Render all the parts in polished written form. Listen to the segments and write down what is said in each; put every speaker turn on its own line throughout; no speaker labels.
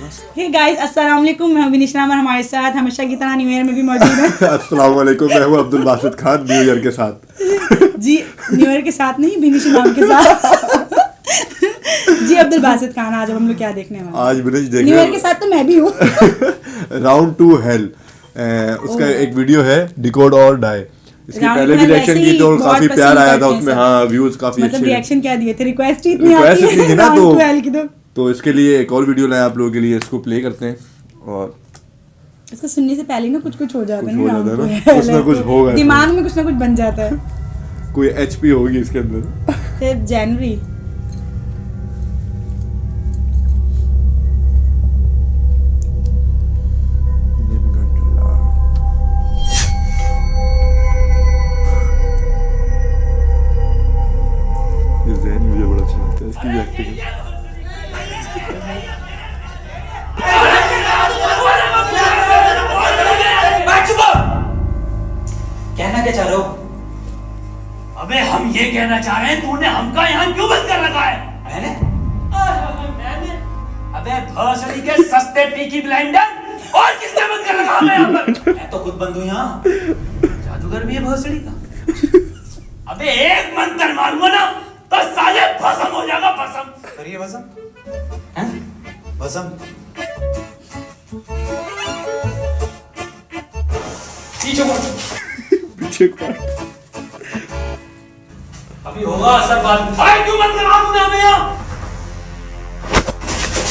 Hey guys अस्सलाम वालेकुम, मैं हूं विनिश नाम और हमारे साथ हमेशा की तरह न्यू ईयर में भी मौजूद है।
अस्सलाम वालेकुम, मैं हूं अब्दुल बासित खान न्यू ईयर के साथ।
जी न्यू ईयर के साथ नहीं, विनिश नाम के साथ। जी अब्दुल बासित खान, आज हम लोग क्या देखने वाले हैं?
आज विनिश देख
न्यू ईयर के साथ तो मैं भी हूँ।
राउंड टू हेल, उसका एक वीडियो है डिकोड और डाई। इसके पहले भी रिएक्शन की तो काफी प्यार आया था उसमें, हाँ व्यूज काफी अच्छे।
मतलब रिएक्शन क्या दिए थे, रिक्वेस्ट ही इतनी आती है
ना,
राउंड टू हेल की
तो इसके लिए एक और वीडियो लाया आप लोगों के लिए, इसको प्ले करते हैं। और
इसको सुनने से पहले ना कुछ कुछ हो जाता है
ना, कुछ ना कुछ होगा,
दिमाग में कुछ ना कुछ बन जाता है।
कोई एचपी होगी इसके अंदर।
फिर जनवरी
मुझे बड़ा अच्छा लगता है इसकी भी एक्टिंग।
कहना क्या चाह रहे हो?
अबे हम ये कहना चाह रहे हैं तूने हमका यहाँ क्यों बंद कर रखा है?
मैंने?
अबे भोसड़ी के सस्ते पीकी ब्लेंडर, और किसने बंद कर रखा है यहाँ पर?
मैं तो खुद बंद हूँ यहाँ।
जादूगर भी है भोसड़ी का। अबे एक मंत्र मारूंगा ना तो साले भस्म हो जाएगा, भस्म।
करिए भस्म। हैं? भस्म। पीछे मुड़।
पीछे को
अभी होगा असर बाद में। अबे क्यों बंद करा तूने हमें यहाँ?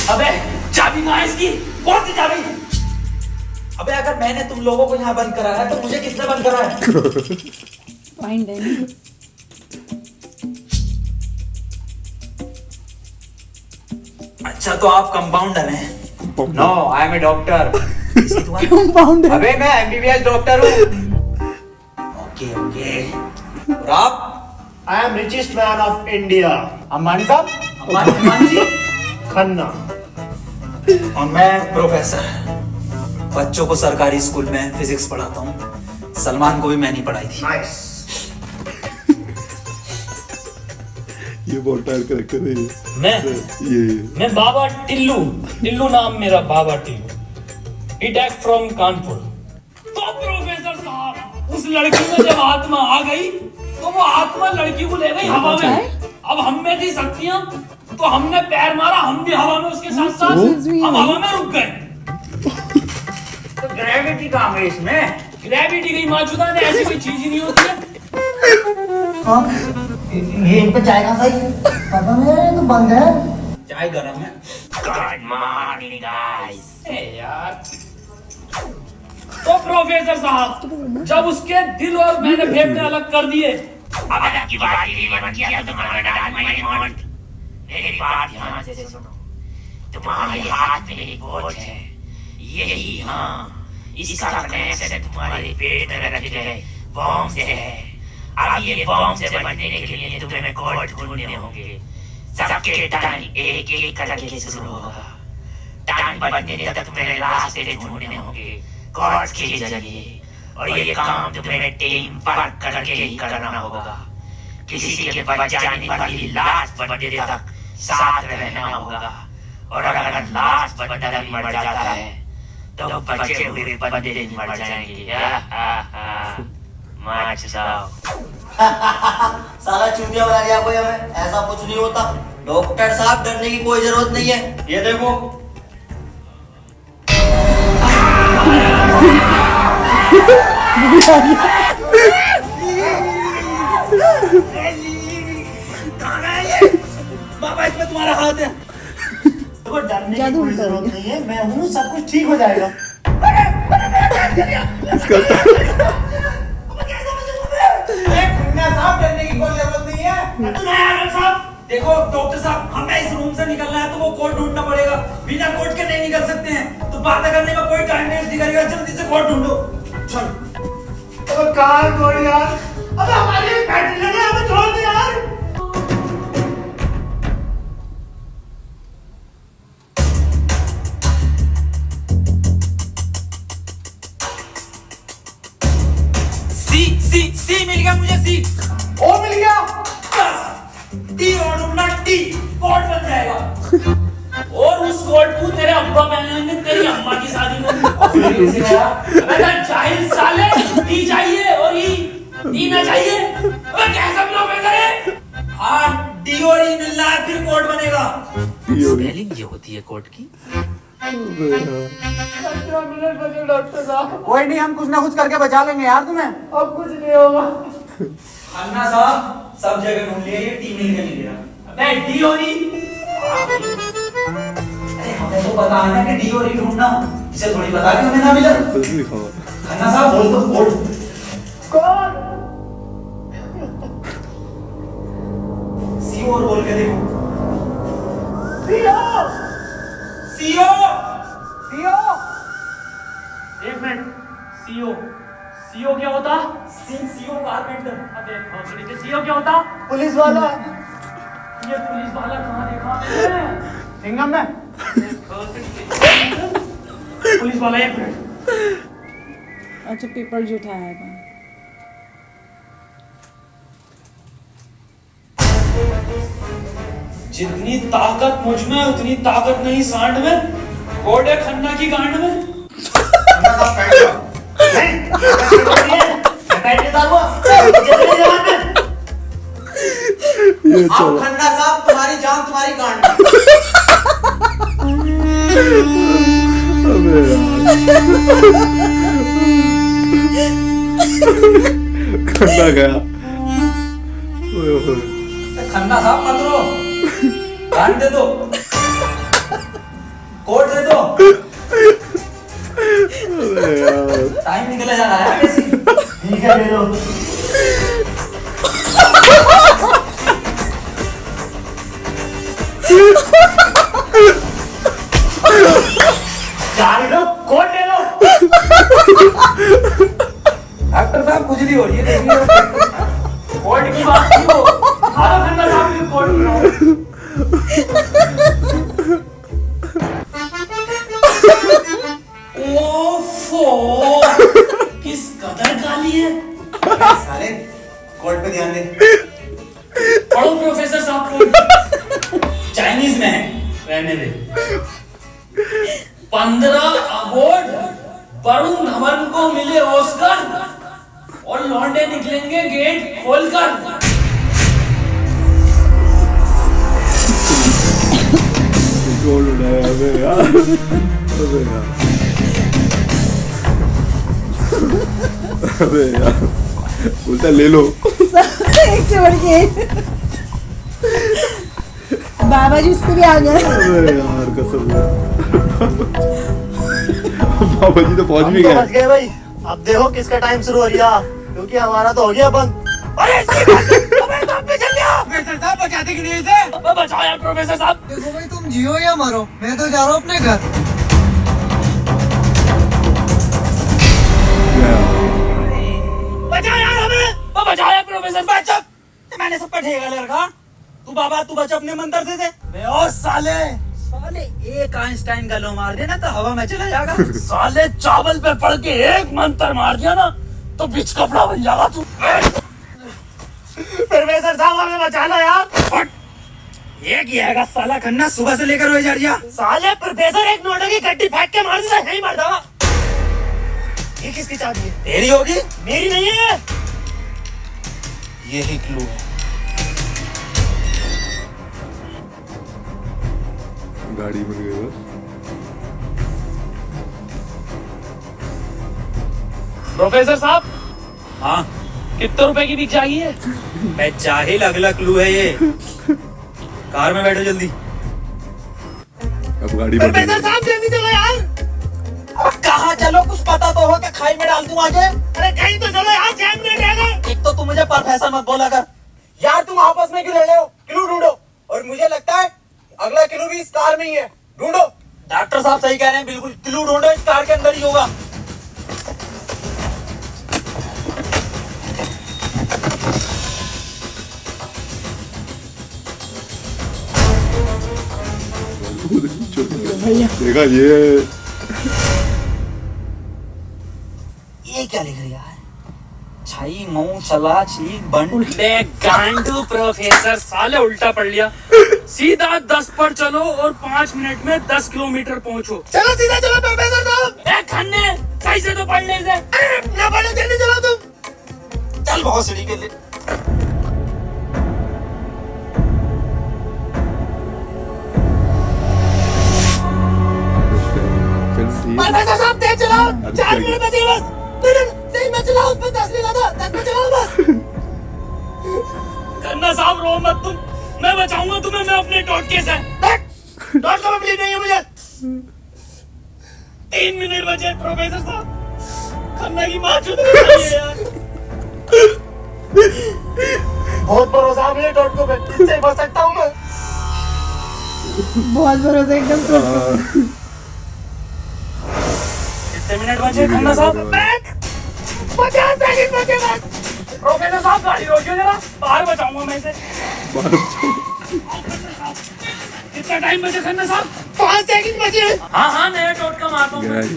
अबे चाबी कहाँ है इसकी? कौन सी चाबी?
अबे अगर मैंने तुम लोगों को यहाँ बंद करा है तो मुझे किसने बंद करा है?
फाइन है।
अच्छा तो आप कंपाउंडर हैं? No, I am a doctor.
Compounder?
अबे मैं एमबीबीएस डॉक्टर हूँ। Okay okay. और आप?
I am richest man of India.
Ambani साहब? अंबानी जी?
खन्ना।
और मैं प्रोफेसर, बच्चों को सरकारी स्कूल में फिजिक्स पढ़ाता हूँ। सलमान को भी मैंने पढ़ाई थी।
Nice.
ये बहुत टायर करेक्टर है ये।
मैं बाबा टिल्लू, टिल्लू नाम मेरा, बाबा टिल्लू। इटैक फ्रॉम कानपुर। तो प्रोफेसर साहब, उस लड़की में जब आत्मा आ गई तो वो आत्मा लड़की को ले गई हवा में। अब हम में थी शक्तियां, तो हमने पैर मारा, हम भी हवा में उसके साथ साथ, हम हवा में रुक गए।
तो ग्रेविटी कहाँ गई इसमें?
ग्रेविटी गई माचुदा ने, ऐसी कोई चीज ही नहीं होती है।
ये इन पे चाय का सही पता नहीं है, तो बंद है।
चाय गरम है।
Good morning guys. यार तो प्रोफेसर साहब, जब उसके दिल और मैंने फेफड़े अलग कर दिए, अब की बात ये बन गया तो तुम्हारा डाल माइंड। मेरी बात ध्यान से सुनो। तुम्हारे हाथ में एक वॉच है, यही, हाँ, इसका कनेक्शन तुम्हारे पेट में रखे गए बॉम्ब से है। अब ये बॉम्ब से बनने के लिए तुम्हें कोड ढूंढने होंगे। सबके टाइम एक एक करके शुरू होगा। टाइम बनने तक तुम्हें रास्ते ढूंढने होंगे कोड्स के जरिए, और ये काम तुम्हें टीम वर्क करके ही करना होगा। किसी के बच जाने वाली लास्ट बंदे तक साथ रहना होगा, और अगर लास्ट बंदा भी मर जाता है तो बचे हुए बंदे भी मर जाएंगे।
साला चूतिया बना दिया कोई हमें, ऐसा कुछ नहीं होता। डॉक्टर साहब डरने की कोई जरूरत नहीं है। ये देखो
बाबा इसमें तुम्हारा हाथ है।
देखो डरने की कोई जरूरत नहीं है, मैं हूँ, सब कुछ ठीक हो जाएगा।
साहब डरने की कोई जरूरत नहीं है।
साहब देखो डॉक्टर साहब, हमें इस रूम से निकलना है तो वो कोड ढूंढना पड़ेगा। बिना कोड के नहीं निकल सकते हैं, तो बात करने में कोई टाइम वेस्ट नहीं करेगा। जल्दी से कोड ढूंढो। चलो।
अब कहाँ कोई यार? अब हमारी बैटरी लगे, हमें छोड़ दे यार।
सी मिल गया मुझे, सी।
ओ मिल गया।
टी और ढूंढना, टी कोड बन जाएगा। और उस कोड को तेरे जुब्बा पहन लेंगे तेरी अम्मा की शादी में। बेटा जाहिल साले, डी चाहिए और ई ना चाहिए। अबे कैसा प्रोफेसर है?
हाँ, डी और ई मिल रहा है, फिर कोड बनेगा।
स्पेलिंग ये होती है कोड की। डॉक्टर साहब
कोई नहीं, हम कुछ ना कुछ करके बचा लेंगे यार तुम्हें।
अब कुछ नहीं होगा।
अन्ना साहब सब जगह ढूंढ लिया, ये टी मिल के नहीं रहा।
अबे डी और ई
अरे हमें तो पता है ना कि डी और ई ढूंढना, इसे थोड़ी पता कि हमें ना मिला। अन्ना साहब बोल तो बोल।
कौन?
सीओ और बोल के देखो।
CO
CO
CO. एक मिनट, सीओ सीओ क्या होता?
CO carpenter.
अबे सीओ क्या होता?
पुलिस वाला
ये पुलिस वाला कहाँ देखा मैंने?
सिंगम में।
पुलिस वाला, एक मिनट।
अच्छा पेपर जो उठाया था।
जितनी ताकत मुझ में उतनी ताकत नहीं सांड में, घोड़े खन्ना की गांड में।
अन्ना साहब बैठ जाओ।
बैठ लेता हुआ अब खन्ना साहब तुम्हारी जान तुम्हारी गांड में।
खन्ना गया।
खन्ना साहब मत रो, गांड दे दो, कोड दे दो। टाइम निकले जा रहा है कैसी।
ठीक है, ले लो।
जा लो, कोड ले लो।
डॉक्टर साहब खुजली हो रही है, देखिए।
कोड की बात की हो। खाना खन्ना साहब की कोड बनाओ। ओफो, किस कदर गाली है।
साले कोड पे ध्यान दे।
पढ़ो प्रोफेसर साहब को।
चाइनीज में है।
रहने दे। 15 अवार्ड वरुण धवन को मिले ऑस्कर और लौंडे निकलेंगे गेट खोलकर।
गोल उड़ाया अबे यार। अबे यार। अबे यार। बोलता ले लो।
एक से बढ़ के बाबा जी उससे भी आ गए।
अबे यार कसम यार। बाबा जी तो पहुंच भी
हम तो
गए।
बच गए भाई। अब देखो किसका टाइम शुरू हो रहा, क्योंकि हमारा तो हो गया बंद।
अरे अबे तो पीछे गया।
प्रोफेसर साहब बचाते क्यों नहीं इसे?
अबे बचाओ यार प्रोफेसर साहब।
देखो भाई, तुम जियो या मरो, मैं तो जा रहा हूँ अपने घर।
बचाओ यार हमें। बचाओ यार प्रोफेसर बचाओ।
मैंने सब पर ठेका ले रखा। तू बाबा तू बच अपने मंत्र से।
बे ओ साले
साले एक आइंस्टाइन का लो मार देना तो हवा में चला जाएगा।
साले चावल पे पड़ के एक मंत्र मार दिया ना तो बीच कपड़ा बन जाएगा तू।
प्रोफेसर साहब हमें बचा लो यार।
ये किया है साला खन्ना सुबह से लेकर रोए जा रही है।
साले प्रोफेसर एक नोटों की गड्डी फेंक के मार देता, नहीं मार देगा। ये किसकी चाबी है?
तेरी होगी।
मेरी नहीं है।
यही क्लू है।
गाड़ी बन गई बस।
प्रोफेसर साहब
हाँ
कितने रुपए की बिक जाएगी है?
मैं जाहिल, अगला क्लू है ये। कार में बैठो जल्दी।
अब गाड़ी बन
प्रोफेसर
गई।
साहब जल्दी चलो यार।
अब कहाँ चलो, कुछ पता तो हो कि खाई में डाल दूं आगे।
अरे कहीं तो चलो यार, जैम नहीं रहेगा।
एक तो तू मुझे प्रोफेसर मत बोला कर।
यार तुम आपस में क्यों लड़ रहे हो? क्लू ढूंढो। और मुझे लगता है अगला क्लू भी इस कार में ही है, ढूंढो।
डॉक्टर साहब सही कह रहे हैं, बिल्कुल क्लू ढूंढो, इस कार के अंदर ही होगा।
देखा ये
क्या लिख रही है? छाई मऊ चला चीक बंड
ले गांडू प्रोफेसर साले उल्टा पढ़ लिया। सीधा 10 पर चलो और 5 मिनट में 10 किलोमीटर पहुंचो।
चलो सीधा चलो प्रोफेसर साहब।
ए खन्ने सही से तो पढ़ ले इसे।
ना पढ़ो जल्दी चलो तुम। चल बहुत सीढ़ी के लिए।
फिल्म थी
प्रोफेसर साहब तेज चलाओ।
अब
4
क्या
मिनट बचे बस। नहीं मैं चलाओ उस पर 10 नहीं लगा 10 में चलाओ बस।
खन्ना साहब रो मत तुम, मैं बचाऊंगा तुम्हें, मैं अपने टोटके से।
डॉट का बिलीव नहीं है मुझे।
3 मिनट बचे प्रोफेसर साहब। खन्ना की माँ चुद रही है यार।
बहुत भरोसा है मुझे डॉट को, मैं इससे बच सकता हूँ मैं।
बहुत भरोसा एकदम।
कितने मिनट बचे खन्ना साहब?
50 सेकंड बचे बस।
प्रोफेसर साहब गाड़ी रोकियो जरा, बाहर बचाऊंगा मैं इसे। कितना टाइम बचे खन्ना साहब?
5 सेकंड बचे।
हाँ हाँ नया टोटका मारता हूँ
गया
मैं।
ये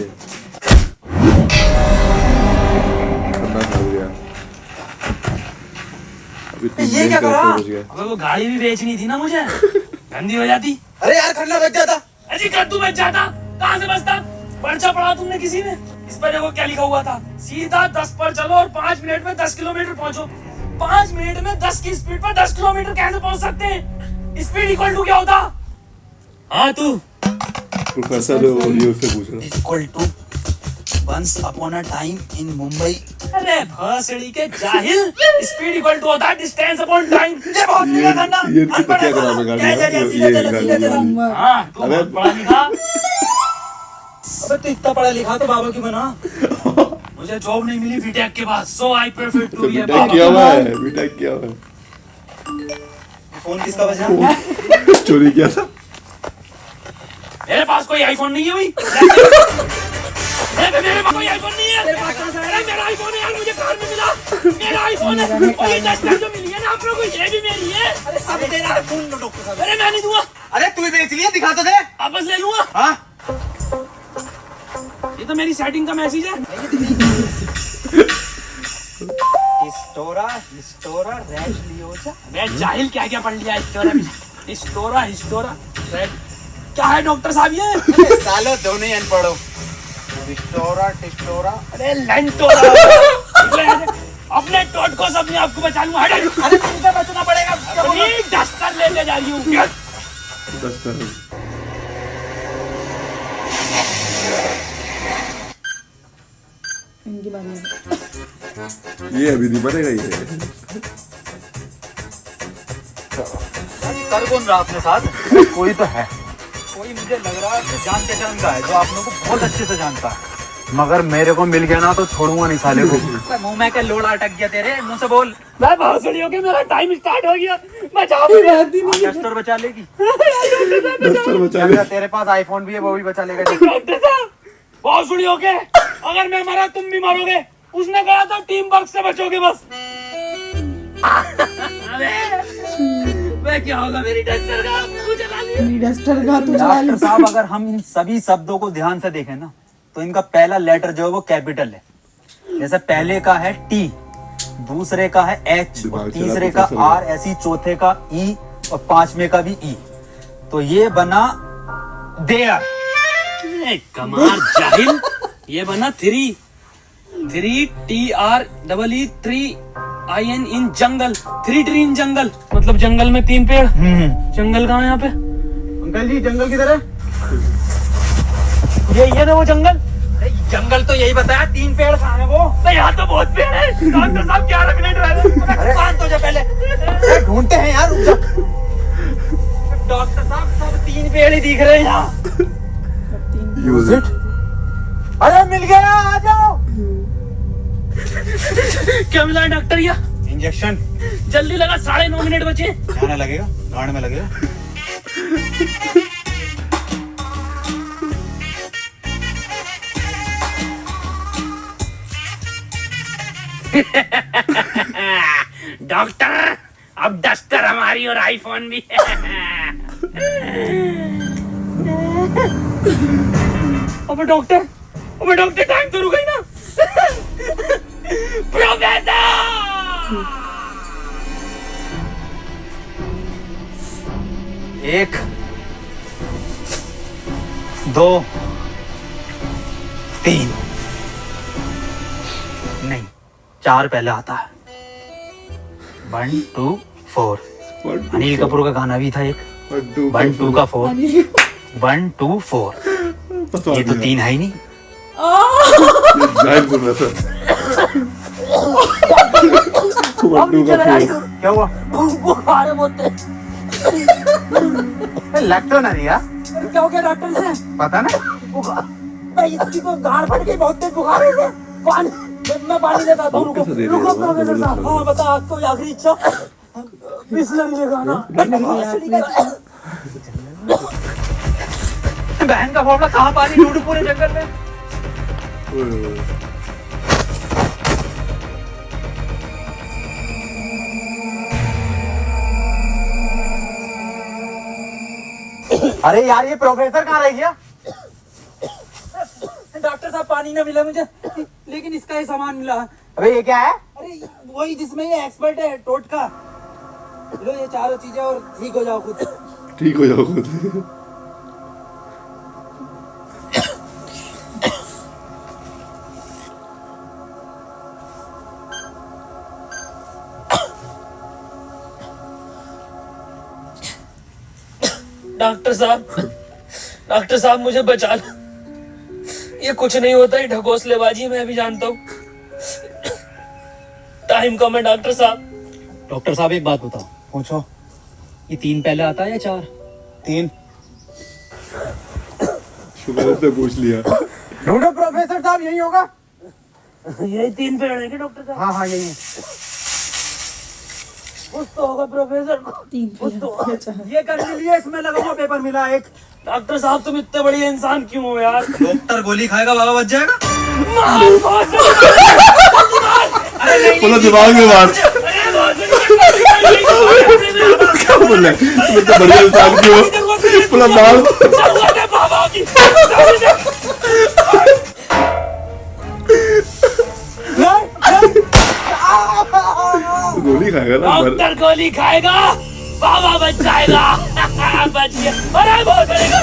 खन्ना खा गया। अभी 3
ये क्या
मिनट का
करा?
बच गया।
अबे वो गाड़ी भी बेचनी थी ना मुझे, गंदी हो जाती।
अरे यार खन्ना बच जाता।
अजी कद्दू बच जाता, कहाँ से बचता? पर्चा पढ़ा तुमने किसी ने? इस पर देखो क्या लिखा हुआ था, सीधा 10 पर चलो और 5 मिनट में 10 किलोमीटर पहुंचो। 5 मिनट में 10 की स्पीड पर 10 किलोमीटर कैसे पहुंच सकते हैं? स्पीड इक्वल टू क्या होता? हाँ तू
प्रोफेसर ये उससे पूछ रहा
equal to once upon a time in Mumbai.
अरे भसड़ी के जाहिल, स्पीड इक्वल टू होता है डिस्टेंस अपॉन टाइम।
ये बहुत
ये क्या करा मैं गाड़ी
सीधा चलो सीधा चलो।
हाँ तू
अबे-
बहुत पढ़ा लिखा।
अबे तू इतना पढ़ा लिखा तो बाबा क्यों बना?
मुझे जॉब नहीं मिली बीटेक के बाद, so I prefer to be a
BTech किया हुआ है, बीटेक किया हुआ है।
फोन किसका बजा?
चोरी किया था।
मेरे पास कोई आईफोन नहीं है भाई। मेरे पास कोई आईफोन नहीं है। अरे मेरा आईफोन है यार, मुझे कार में मिला। मेरा आईफोन है। और ये डस्टर जो मिली है ना आप लोगों को, ये भी मेरी है।
अबे तेरा फोन लो डॉक्टर साहब।
अरे मैं नहीं दूंगा,
अरे तू ही बेच लिया, दिखा तो दे।
वापस ले लूंगा।
हाँ
ये तो मेरी सेटिंग का मैसेज है।
हिस्टोरा हिस्टोरा रैश लियोजा।
मैं जाहिल क्या क्या पढ़ लिया। हिस्टोरा हिस्टोरा रेड क्या है डॉक्टर साहब ये?
अरे सालो दोनों ही अनपढ़ हो। हिस्टोरा टिस्टोरा।
अरे लंटोरा। अपने टोट को सब मैं आपको बचा लूंगा।
अरे तुमसे बचना पड़ेगा।
अपनी डस्टर लेके जा रही हूँ।
इनकी बारी है।
ये अभी नहीं बनेगा ये।
कर कौन रहा अपने साथ? कोई तो है, कोई मुझे लग रहा है कि जान पहचान का है, जो आप लोगों को बहुत अच्छे से जानता है। मगर मेरे को मिल गया ना तो छोड़ूंगा नहीं साले को। मुंह में क्या लोड़ा अटक गया तेरे मुंह से बोल।
मैं बहुत सड़ी हो गई, मेरा टाइम स्टार्ट हो गया। मैं जा भी
बात ही नहीं है।
डस्टर बचा लेगी।
डस्टर बचा ले।
तेरे पास आईफोन भी है, वो भी बचा लेगा।
डॉक्टर साहब बहुत सुनी हो गए, अगर मैं मरा तुम भी मरोगे। उसने कहा था टीम वर्क से बचोगे बस। मैं क्या होगा मेरी डस्टर का? मुझे चला लिया।
मेरी डस्टर का तू चला
डॉक्टर
ले।
साहब अगर हम इन सभी शब्दों को ध्यान से देखें ना, तो इनका पहला लेटर जो है वो कैपिटल है। जैसे पहले का है टी, दूसरे का है एच,
दिमाग चला
तीसरे का
प्रोफेसर
आर, ऐसी चौथे का ई और पांचवे का भी ई। तो ये बना देयर।
कमाल जाहिल, ये बना 3 TREE in jungle. 3 tree in जंगल, मतलब जंगल में 3 पेड़। जंगल कहाँ है यहाँ पे?
अंकल जी जंगल किधर है?
ये ना वो जंगल।
जंगल तो यही बताया, 3 पेड़ कहाँ है वो?
तो यहाँ तो बहुत पेड़ है। डॉक्टर साहब 11 मिनट रह गए।
अरे शांत हो जा पहले, अरे ढूंढते हैं यार, रुक जा। डॉक्टर साहब सब 3 पेड़ ही दिख रहे हैं यहाँ।
Use it.
अरे मिल गया, आ जाओ।
क्या मिला है डॉक्टर? या
इंजेक्शन
जल्दी लगा, 9.5 मिनट बचे।
जाने लगेगा, गांड में लगेगा।
डॉक्टर अब डस्टर हमारी और आईफोन भी है। अबे डॉक्टर टाइम तो रुक गई ना। प्रोफेसर
एक, दो, तीन, नहीं, 4 पहले आता है। 1 2 4। अनिल कपूर का गाना भी था एक। 1 2 का 4। 1 2 4। ये तो 3 है ही नहीं।
जाहिर बोल रहा था।
क्या हुआ?
बुखार है बहुत।
लग तो नहीं यार।
क्या हो गया डॉक्टर से?
पता ना।
भाई इसकी तो गांड फट गई, बहुत तेज बुखार है। पानी, मैं पानी लेता हूँ। रुको प्रोफेसर साहब। हाँ बता, आज कोई आखिरी इच्छा? बिस्लरी लेगा ना?
बहन का फोड़ा कहाँ पानी ढूंढ पूरे जंगल में। अरे यार, ये प्रोफेसर कहाँ रह गया?
डॉक्टर साहब पानी ना मिला मुझे, लेकिन इसका ही सामान मिला।
अबे ये क्या है?
अरे वही जिसमें ये एक्सपर्ट है, टोटका। लो ये चारों चीजें और ठीक हो जाओ खुद।
ठीक हो जाओ खुद।
डॉक्टर साहब मुझे बचा लो। ये कुछ नहीं होता, ये ढकोसलेबाजी मैं भी जानता हूँ। टाइम कम है डॉक्टर साहब।
डॉक्टर साहब एक बात बताओ। पूछो। ये 3 पहले आता है या 4? 3।
शुक्र से पूछ लिया।
ढूंढो प्रोफेसर साहब, यही होगा।
यही 3 पेड़ है कि डॉक्टर साहब?
हाँ हाँ, यही है।
कुछ तो होगा प्रोफेसर को।
3
कुछ तो होगा। ये कर लिए, इसमें लगा हुआ पेपर मिला एक।
डॉक्टर साहब तुम इतने बड़े इंसान क्यों हो यार?
डॉक्टर गोली खाएगा, बाबा बच जाएगा।
बोला दिमाग में मार। क्या बोला? तुम इतना बढ़िया इंसान क्यों हो? बोला मार। गोली खाएगा ना।
डॉक्टर गोली खाएगा, बाबा बच जाएगा। बच गया। अरे बहुत करेगा।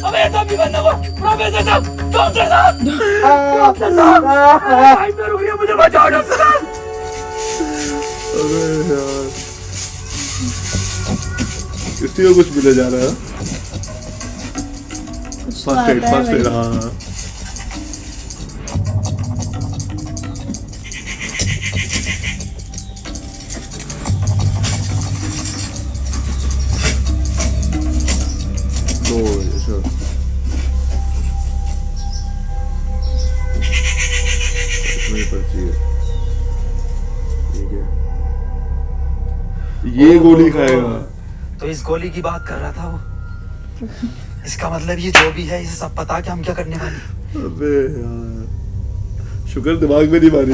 अबे तो भी बंदा हुआ। प्रोफेसर साहब, डॉक्टर साहब, डॉक्टर साहब, टाइम पे रुक गया, मुझे बचाओ डॉक्टर साहब।
अबे यार, इसी को कुछ मिले जा रहा है। फर्स्ट एड हाँ। ये गोली खाएगा।
तो इस गोली की बात कर रहा था वो। इसका मतलब ये जो भी है, इसे सब पता कि हम क्या करने वाले हैं।
अबे यार, शुक्र दिमाग में नहीं मारी।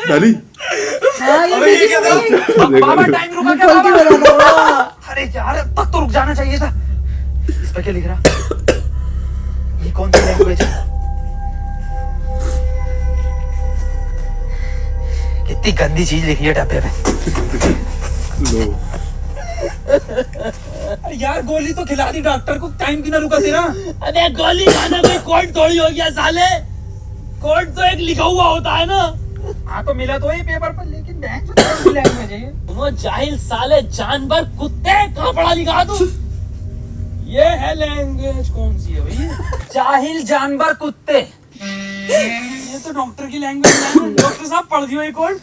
डाली।
बाबा टाइम रुका क्या बाबा? अरे यार, अब तक तो रुक जाना चाहिए था। इस पर क्या लिख रहा? ये कौन सी लैंग्वेज है? कितनी गंदी चीज लिखी है डब्बे पे।
लो।
अरे यार, गोली तो खिला दी डॉक्टर को, टाइम की ना रुका तेरा।
अरे गोली खाना कोई कोड थोड़ी हो गया साले। कोड तो एक लिखा हुआ होता है ना।
हाँ तो मिला तो ये पेपर पर, लेकिन लैंग्वेज है।
वो जाहिल साले जानवर कुत्ते, कहाँ पढ़ा लिखा तू? ये है लैंग्वेज कौन सी है भाई?
जाहिल जानवर कुत्ते। ये तो डॉक्टर की लैंग्वेज है। डॉक्टर साहब पढ़ दियो एक और।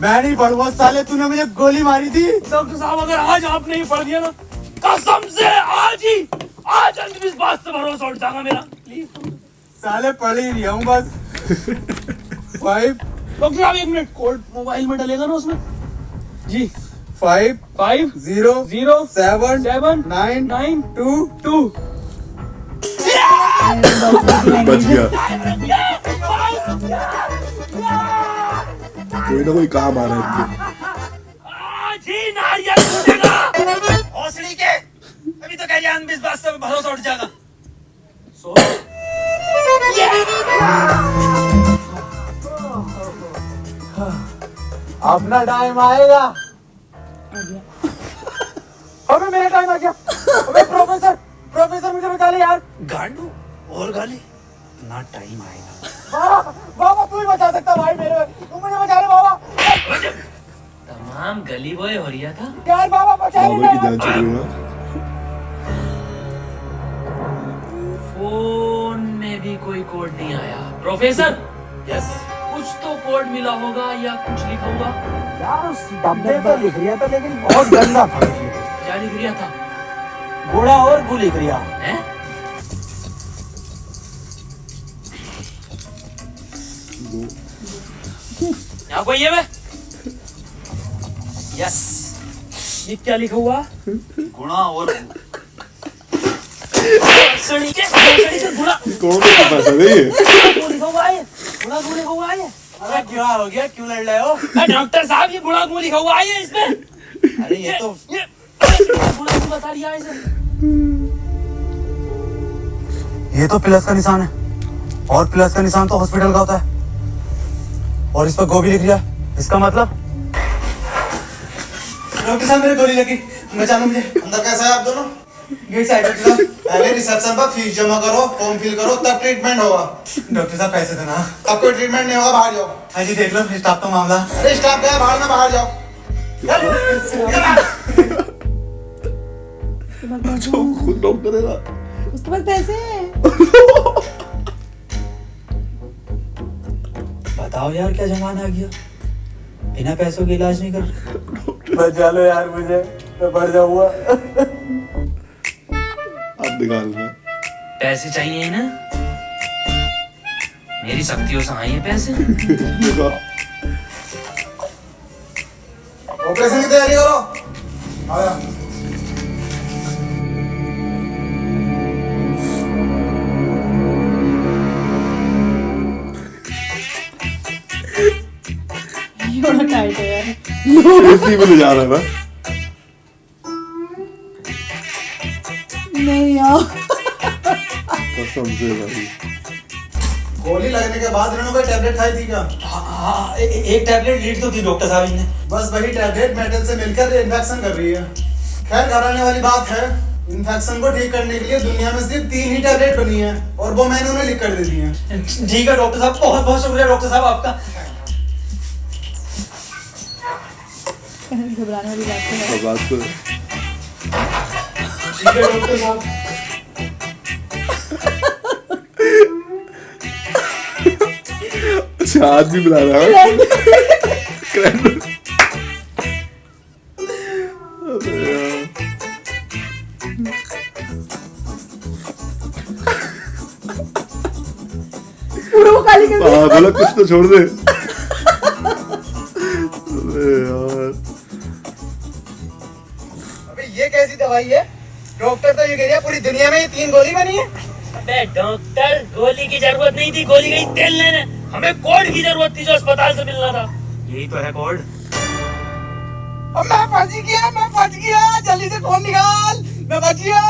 मैं नहीं पढ़ूंगा साले, तूने मुझे गोली मारी थी।
डॉक्टर साहब अगर आज आपने ही पढ़ दिया ना, कसम से आज अंधविश्वास से भरोसा उठ जाएगा मेरा। प्लीज
साले पढ़ ही रहा हूँ बस। 5
डॉक्टर साहब 1 मिनट, कोड मोबाइल में डलेगा ना उसमें? जी
5
5
0
0
7
7
9
9
2
2।
बच गया। कोई ना कोई काम आ रहा है इनके।
आज ही नारियल टूटेगा। हौसली के अभी तो कह रही अंधविश्वास से भरोसा उठ जाएगा।
अपना टाइम आएगा।
आ गया।
अबे मेरा टाइम आ गया। अबे प्रोफेसर मुझे बचा ले यार।
गांडू और गाली ना टाइम आएगा।
बाबा तू ही बचा सकता भाई मेरे, तू मुझे बचा ले बाबा।
तमाम गली बॉय हो रहा था।
यार बाबा बचा ले
बाबा की जान चली गई ना।
फोन में भी कोई कोड नहीं आया। प्रोफेसर
यस
कुछ तो कोड मिला होगा या कुछ लिखा होगा।
यार उस डब्बे पर लिख रिया था लेकिन बहुत गंदा था।
क्या लिख रिया था?
घोड़ा और गु लिख रिया।
हैं? यहाँ कोई है?
यस
ये क्या लिखा हुआ?
गुणा और
सड़ी के घोड़ा
कौन सा पैसा नहीं है?
लिखा हुआ है। घोड़ा गु लिखा हुआ है।
अरे क्या हो गया, क्यों लड़ रहे हो?
डॉक्टर साहब ये बुढ़ा गु लिखा हुआ है इसमें।
अरे ये तो
बुढ़ा गु बता दिया है इसे।
ये तो प्लस का निशान है और प्लस का निशान तो हॉस्पिटल का होता है और इस पर गोभी लिख दिया। इसका मतलब डॉक्टर साहब मेरे गोली लगी, बचा लो मुझे।
अंदर कैसा है आप दोनों?
गेट से आए डॉक्टर साहब।
पहले रिसेप्शन पर फीस जमा करो, फॉर्म फिल करो, तब ट्रीटमेंट होगा।
डॉक्टर साहब पैसे देना।
तब कोई ट्रीटमेंट नहीं होगा, बाहर जाओ।
हाँ जी देख लो स्टाफ का मामला।
अरे स्टाफ गया बाहर में, बाहर जाओ।
खुद डॉक्टर है ना।
उसके बाद पैसे।
बताओ यार क्या जमाना आ गया, बिना पैसों के इलाज नहीं कर। बचा लो यार मुझे, मैं मर जाऊंगा।
अब निकाल रहे।
पैसे चाहिए ना? मेरी शक्तियों से आए हैं पैसे।
ऑपरेशन की तैयारी करो। आया।
ये बड़ा टाइट है यार।
इसी में ले जा रहा है ना।
नहीं यार।
कसम से भाई।
गोली लगने के बाद इन्होंने कोई टैबलेट खाई थी क्या?
हाँ एक टैबलेट लीड तो थी डॉक्टर साहब ने।
बस वही टैबलेट मेटल से मिलकर इन्फेक्शन कर रही है। खैर घबराने वाली बात है, इन्फेक्शन को ठीक करने के लिए दुनिया में सिर्फ 3 ही टैबलेट बनी है और वो मैंने उन्हें लिख कर दे दी है।
ठीक है डॉक्टर साहब, बहुत बहुत शुक्रिया डॉक्टर साहब आपका।
घबराने वाली बात है।
अब बात तो
ठीक है डॉक्टर साहब।
अच्छा आज भी बुला रहा है। अबे यार।
पूरा वो काली कर
हाँ बोला कुछ तो छोड़ दे। अबे यार।
अबे ये कैसी दवाई है? डॉक्टर तो ये कह रहा है पूरी दुनिया में ये 3 गोली बनी है।
अबे डॉक्टर गोली की जरूरत नहीं थी, गोली गई तेल लेने। हमें कोड की जरूरत थी जो अस्पताल से मिलना था।
यही तो है कोड।
अब मैं फंस गया, जल्दी से फोन निकाल, मैं बच गया।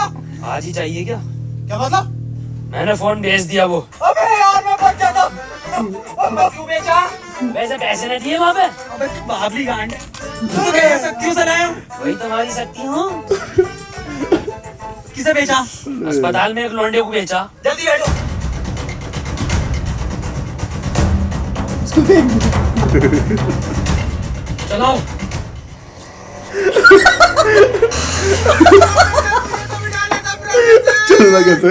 आज ही चाहिए क्या?
क्या मतलब?
मैंने फोन भेज दिया वो।
अबे यार मैं बच जाता।
अबे क्यों बेचा? वैसे पैसे न दिए वहाँ पे।
अबे बाबली गांड, तू क्या शक्तियों से लाया?
वही तुम्हारी शक्ति हूँ।
किसे बेचा?
अस्पताल में एक लौंडे को बेचा।
जल्दी बैठो।
चलो
चलना कैसे?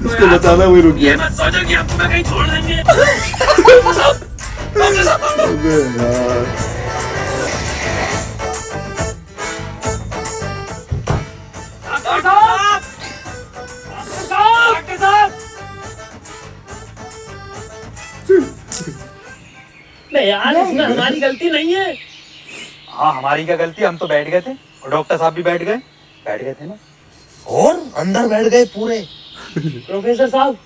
इसको बचाना वही रुक
ये
गया।
मत सोचो कि आपको मैं कहीं छोड़ देंगे।
अबे यार।
डॉक्टर साहब! डॉक्टर साहब! नहीं यार, इसमें हमारी गलती नहीं है।
हाँ हमारी क्या गलती, हम तो बैठ गए थे और डॉक्टर साहब भी बैठ गए थे ना।
और अंदर बैठ गए पूरे।
प्रोफेसर साहब,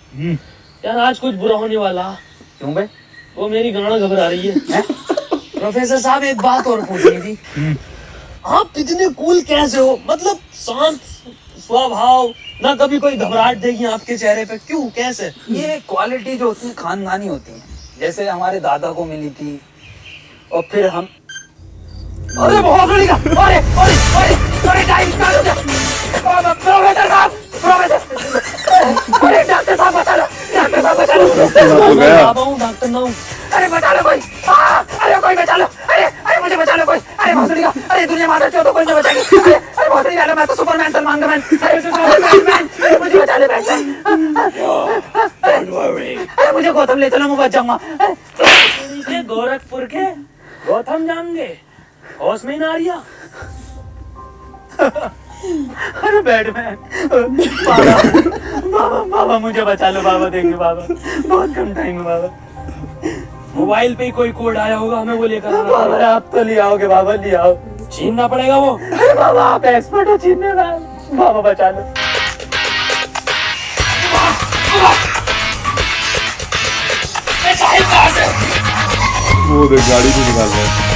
यार आज कुछ बुरा होने वाला।
क्यों बे?
वो मेरी गाना घबरा रही है। प्रोफेसर साहब एक बात और पूछनी थी। आप इतने कूल कैसे हो? मतलब शांत स्वभाव, ना कभी कोई घबराहट देगी आपके चेहरे पे, क्यों कैसे?
ये क्वालिटी जो होती है खानदानी होती है, जैसे हमारे दादा को मिली थी और फिर हम अरे बहुत बड़ी का अरे अरे अरे अरे टाइम स्टार्ट हो गया प्रोफेसर साहब प्रोफेसर अरे डॉक्टर साहब बचा लो डॉक्टर साहब बचा लो
हो गया।
बाबा हूँ डॉक्टर ना हूँ अरे बचा लो कोई अरे कोई बचा लो अरे अरे मुझे बचा लो कोई अरे भोसड़ी का अरे दुनिया माता चो तो कोई नहीं बचाएगी अरे भोसड़ी वाला मैं तो सुपरमैन सलमान खान अरे बैटमैन अरे मुझे बचा ले बैटमैन अरे मुझे गौतम ले चलो मैं बच जाऊंगा
गोरखपुर के गौतम जाएंगे होश में ना रिया
अरे बैटमैन बाबा बाबा बाबा मुझे बचा लो बाबा देखिए बाबा बहुत कम टाइम है बाबा
मोबाइल पे ही कोई कोड आया होगा हमें वो लेकर आना
बाबा
पड़ेगा।
आप तो ले आओगे बाबा ले आओ
छीनना पड़ेगा वो।
अरे बाबा आप एक्सपर्ट हो छीनने में बाबा बचा लो
वो देख गाड़ी से निकाल रहा है।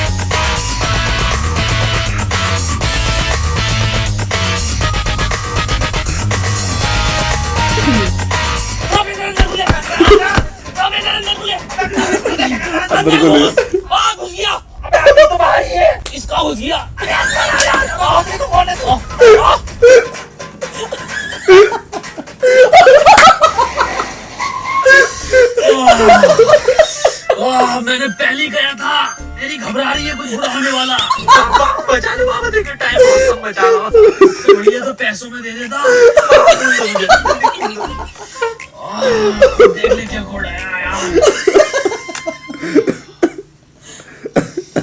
अंदर को ले।
घुस गया
तो बाहर ही है
इसका घुस गया।
तो कौन है तू
मैंने पहले ही कहा था मेरी घबरा रही है कुछ बुरा होने वाला।
बचा लो बाबा देखिए टाइम बहुत कम बचा लो
ये तो पैसों में दे देता। देख ले क्या कोड आया यार।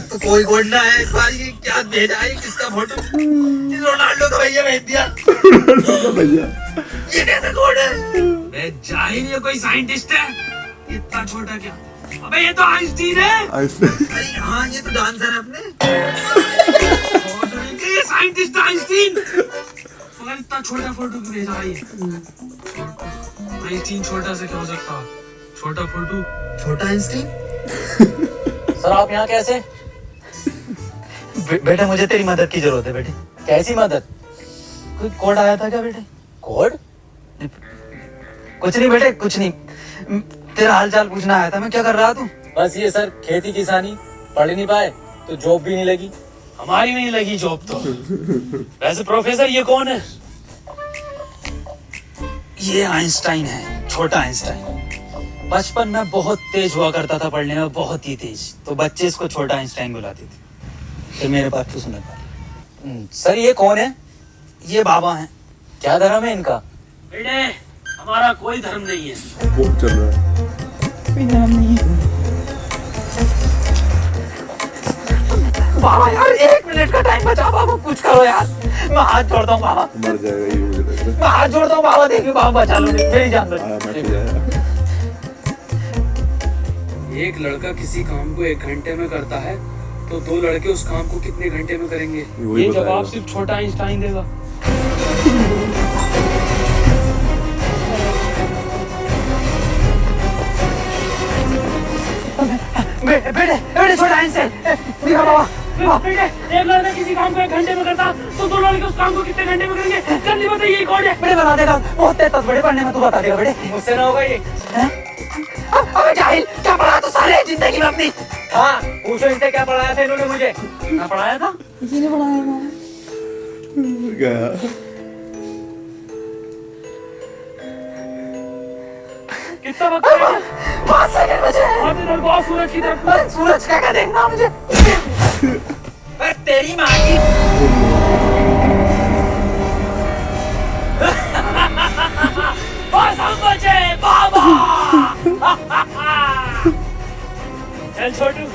तो कोई कोड ना है इस बार ये क्या भेजा है किसका फोटो रोनाल्डो का भैया भेज दिया
भैया
ये कैसे कोड है
मैं जाहिल ये कोई साइंटिस्ट है इतना छोटा क्या। अबे ये तो आइंस्टीन है।
अरे हाँ ये तो डांसर है अपने
ये साइंटिस्ट आइंस्टीन मगर इतना छोटा फोटो क्यों भेजा है ये। आइंस्टीन छोटा से क्या हो सकता छोटा फोटो।
छोटा आइंस्टीन
सर आप यहाँ कैसे?
बेटा मुझे तेरी मदद की जरूरत है बेटे
कैसी मदद?
कोई कोड आया था क्या बेटे
कोड?
कुछ नहीं बेटे कुछ नहीं तेरा हाल चाल पूछना आया था मैं क्या कर रहा तू
बस ये सर खेती किसानी पढ़ नहीं पाए तो जॉब भी नहीं लगी।
हमारी नहीं लगी जॉब तो। वैसे प्रोफेसर ये कौन है?
ये आइंस्टाइन है छोटा आइंस्टाइन बचपन में बहुत तेज हुआ करता था पढ़ने में बहुत ही तेज तो बच्चे इसको छोटा आइंस्टाइन बुलाते थे फिर मेरे पास तो सुना था
सर ये कौन है?
ये बाबा हैं
क्या धर्म है इनका?
बेटे हमारा कोई धर्म नहीं है।
वो चल रहा है।
कोई धर्म नहीं है।
बाबा यार 1 मिनट का टाइम बचा बाबा कुछ करो यार मैं हाथ जोड़ता हूँ बाबा
मर जाएगा ये मुझे लग रहा
मैं हाथ जोड़ता हूँ बाबा देखिए बाबा बचा लो मेरी जान बचा
है। मैं तो जाएगा।
एक लड़का किसी काम को 1 घंटे में करता है तो 2 लड़के उस काम को कितने घंटे में करेंगे?
वही
ये
बताएगा।
जवाब सिर्फ छोटा आइंस्टाइन देगा।
बेटे बेटे छोटा आइंस्टाइन देखा बाबा
बेटे एक लड़का किसी काम को 1 घंटे में करता तो 2 लड़के उस काम को कितने घंटे में करेंगे? जल्दी बताइए ये कौन है?
बेटे बता देगा बहुत तेज बड़े पढ़ने में तू बता देगा बेटे
मुझसे ना होगा ये।
अबे जाहिल क्या पढ़ा तू सारे जिंदगी में अपनी
हाँ पूछो इनसे क्या पढ़ाया था इन्होंने मुझे।
ना पढ़ाया था?
किसी ने पढ़ाया था।
क्या
कितना वक्त है?
5 सेकंड बचे हैं।
आप इधर बहुत सूरज की तरफ।
अरे सूरज क्या देखना मुझे
अरे तेरी माँ की।
बस हम बचे बाबा। चल छोटू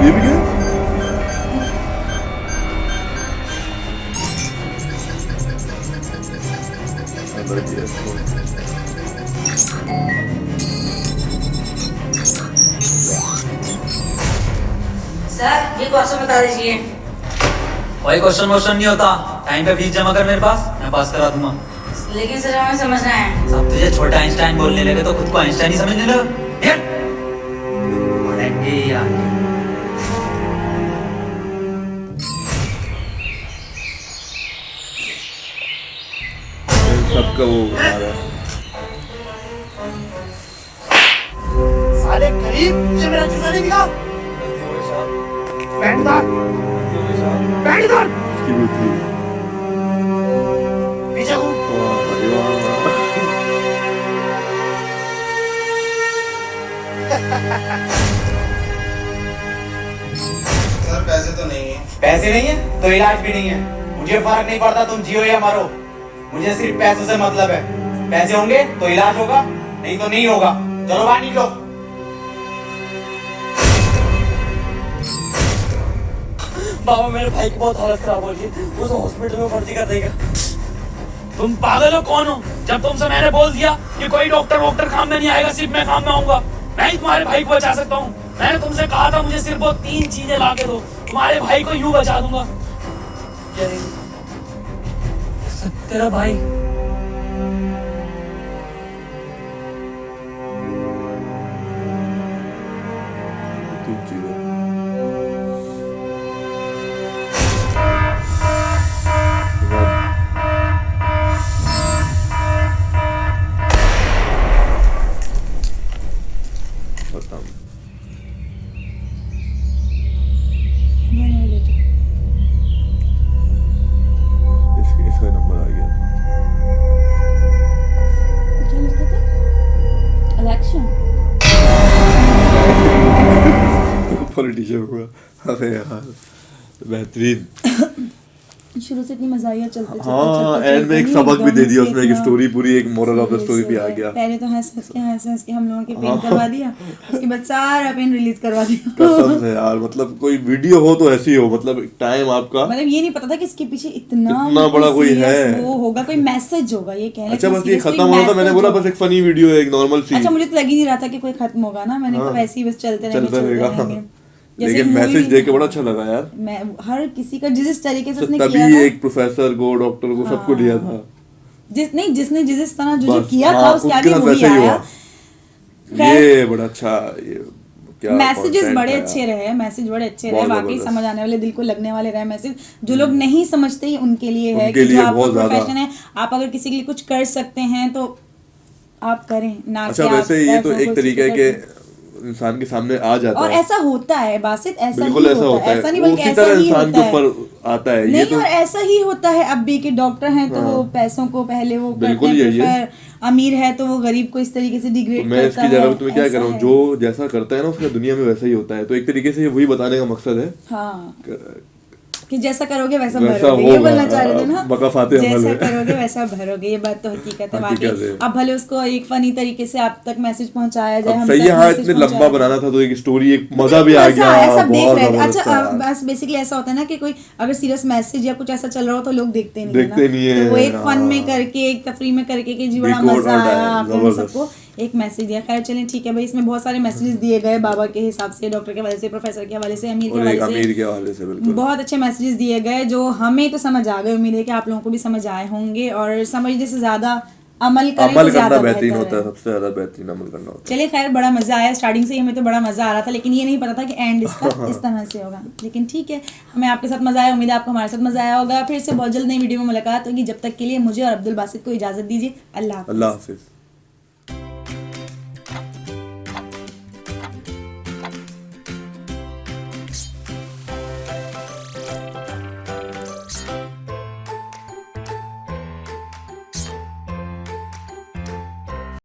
ये भी क्या? अंदर किया इसको।
सर ये क्वेश्चन बता दीजिए।
कोई क्वेश्चन वोश्चन नहीं होता टाइम पे फीस जमा कर मेरे पास मैं पास करा दूंगा
लेकिन सर हमें समझना है।
सब तुझे छोटा आइंस्टाइन बोलने लगे तो खुद को आइंस्टाइन ही समझने लगा पढ़ेंगे यार
सबका वो आ रहा है।
ये मेरा जूता नहीं दिखा बैंड इधर बैंड इधर
उसकी भी थी।
पीछे घूम
अरे वाह।
सर पैसे तो नहीं है।
पैसे नहीं है तो इलाज भी नहीं है। मुझे फर्क नहीं पड़ता तुम जियो या मरो, मुझे सिर्फ पैसों से मतलब है। पैसे होंगे तो इलाज होगा, नहीं तो नहीं होगा। चलो बाहर निकलो।
बाबा मेरे भाई की बहुत हालत खराब हो रही है, उसे हॉस्पिटल में भर्ती कर देगा।
तुम पागल हो कौन हो? जब तुमसे मैंने बोल दिया कि कोई डॉक्टर काम में नहीं आएगा, सिर्फ मैं काम में आऊंगा। मैं ही तुम्हारे भाई को बचा सकता हूँ। मैंने तुमसे कहा था मुझे सिर्फ वो 3 चीजें ला के दो, तुम्हारे भाई को यूं बचा दूंगा।
तेरा भाई
तीन चीजें। खत्म। इसका नंबर आ गया।
क्या लिखा था? इलेक्शन।
पॉलिटिशियन हुआ। अरे यार बेहतरीन।
शुरू से इतनी मजाकिया चलते
हाँ एंड में एक सबक भी दे दिया उसमें, एक स्टोरी पूरी, एक मोरल ऑफ द स्टोरी भी आ गया।
पहले तो हंस के हम लोगों के पेन करवा दिया, उसके बाद सारा पेन रिलीज करवा दिया।
कसम से यार, मतलब कोई वीडियो हो तो ऐसी हो, मतलब टाइम आपका,
मतलब ये नहीं पता था कि इसके पीछे इतना
बड़ा कोई है,
वो होगा कोई मैसेज होगा। ये कह रहे
अच्छा बस ये खत्म होना था, मैंने बोला बस एक फनी वीडियो है, एक नॉर्मल सी।
अच्छा मुझे तो लग ही नहीं रहा था कि कोई खत्म होगा ना, मैंने कहा वैसे ही बस चलते रहेंगे।
लेकिन मैसेज देख के बड़ा अच्छा लगा यार।
मैं हर किसी का जिस तरीके से उसने
तभी
किया था,
एक प्रोफेसर को, डॉक्टर को, सबको लिया था।
जिसने जिस तरह जो
बस,
किया था
हाँ,
उसके
खुद
आगे
के साथ
वही
वैसे ही
आया।
हुआ। ये बड़ा अच्छा, ये क्या
मैसेजेस
content
बड़े
है
अच्छे
यार।
रहे, मैसेज बड़े अच्छे रहे,
बहुत
वाकई
जबरदस्त।
समझ आने वाले, दिल को लगने वाले रहे मैसेज। जो लोग नहीं समझते ही उनके लिए है
उनके
कि जो
लिए
आपका
बहुत ज्यादा।
प्रोफेशन है, आप अगर किसी के लिए कुछ कर सकते हैं तो आप करें ना।
अच्छा
कि आप
वैसे ये तो
पैसों
एक
को
तरीका है
किसी
कि इंसान के सामने आ जाता
और
है,
ऐसा होता है बासित, ऐसा
बिल्कुल
ही
ऐसा होता है,
ऐसा नहीं
वो
बल्कि
उसी
ऐसा
तरह
ही
इंसान
होता
के
है।
ऊपर आता है ये
नहीं
तो।
और ऐसा ही होता है अब भी कि डॉक्टर हैं तो वो पैसों को पहले वो करते
बिल्कुल
हैं,
यही है।
प्रेफर, अमीर है तो वो गरीब को इस तरीके से
तो
डिग्रेड
मैं
करता
इसकी
है।
जगह पे तुम्हें क्या
ऐसा
कर रहा हूँ,
है।
जो जैसा करता है ना उसका दुनिया में वैसा ही होता है, तो एक तरीके से ये वही बताने का मकसद है
हाँ
क-
कि जैसा करोगे वैसा
वैसा
भरोगे, ये
होगा,
बोलना चाह रहे थे ना,
बकाफाते अमल
जैसा
है।
करोगे वैसा भरोगे, ये बात तो हकीकत है
हकीकत
वाकई।
है।
अब भले उसको एक फनी तरीके से आप तक मैसेज पहुंचाया जाए,
अब
हम
सही
तक
है, हाँ
मैसेज
इतने
पहुंचाया
लंबा
जाए।
बनाना था तो एक स्टोरी, एक मजा भी आ
मजा
गया,
आया, सब देख
बहुत
रहे थे।
जबरदस्त
अच्छा
था।
बस बेसिकली ऐसा होता है ना कि कोई अगर सीरियस मैसेज या कुछ ऐसा चल रहा हो तो लोग देखते नहीं है
देखते नहीं है,
तो वो एक फन
हाँ।
में करके, एक तफरी में करके कि जी बड़ा
Decode
मजा
और
आया,
die,
आप लोगों ने
जबरदस्त।
सबको एक मैसेज दिया। खैर चलें ठीक है भाई, इसमें बहुत सारे मैसेजेस दिए गए बाबा के हिसाब से, डॉक्टर के हवाले से, प्रोफेसर के हवाले से, अमीर के
और एक
हवाले
अमीर
से,
के हवाले से बिल्कुल
बहुत अच्छे मैसेजेस दिए गए जो हमें तो समझ आ गए। उम्मीद है कि आप लोगों को भी समझ आए होंगे, और समझने से ज्यादा अमल करें तो
अमल करना
ज्यादा
बेहतरीन
बेहतर
होता है,
है।
सबसे ज्यादा बेहतरीन अमल करना होता है।
चलिए खैर बड़ा मजा आया, स्टार्टिंग से ही हमें तो बड़ा मजा आ रहा था, लेकिन ये नहीं पता था कि एंड इसका इस तरह से होगा। लेकिन ठीक है, हमें आपके साथ मजा आया, उम्मीद है आपको हमारे साथ मजा आया होगा। फिर से बहुत जल्द नई वीडियो में मुलाकात होगी, जब तक के लिए मुझे और अब्दुल बासित को इजाजत दीजिए। अल्लाह हाफ़िज़।
अल्लाह हाफिज।